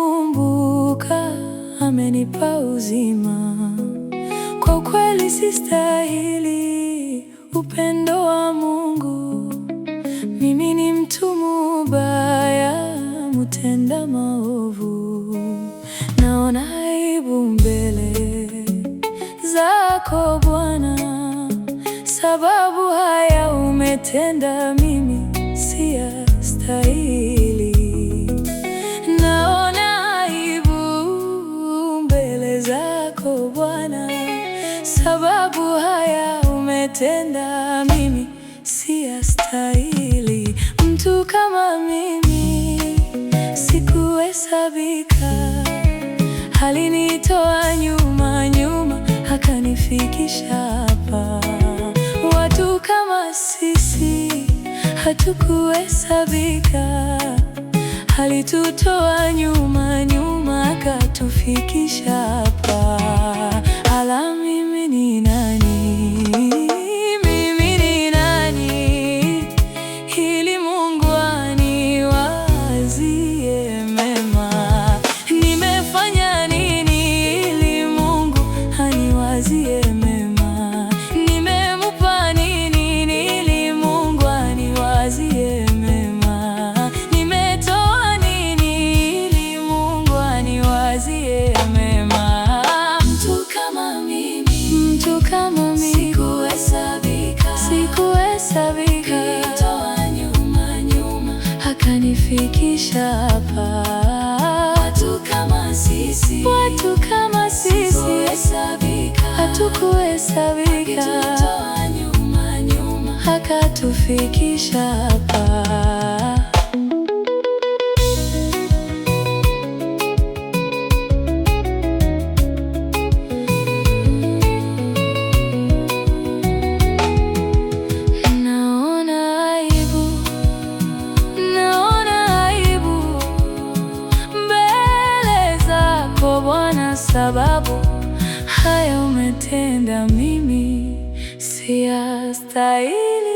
nikikumbuka amenipa uzima. Kwa ukweli sistahili upendo wa Mungu. Mimi ni mtu mubaya, mtenda maovu. Naona aibu mbele zako Bwana, sababu haya umetenda mimi siyastahili. Naona aibu mbele zako Bwana, sababu haya umetenda mimi siyastahili. Mtu kama mimi sikuhesabika, alinitoa nyuma akanifikisha hapa. Watu kama sisi hatukuhesabika, alitutoa nyuma akatufikisha hapa. Ala, mimi ni nani? Mimi ni nani ili Mungu aniwazie mema? Nimefanya nini ili Mungu aniwazie mema? Nimemupa nini ili Mungu aniwazie mema? Nimetoa nini ili Mungu aniwazie mema? Mtu kama mimi sikuhesabika, alitoa nyuma akanifikisha hapa. Watu kama sisi hatukuhesabika, alitutoa nyuma akatufikisha hapa. Sababu haya umetenda mimi siyastahili.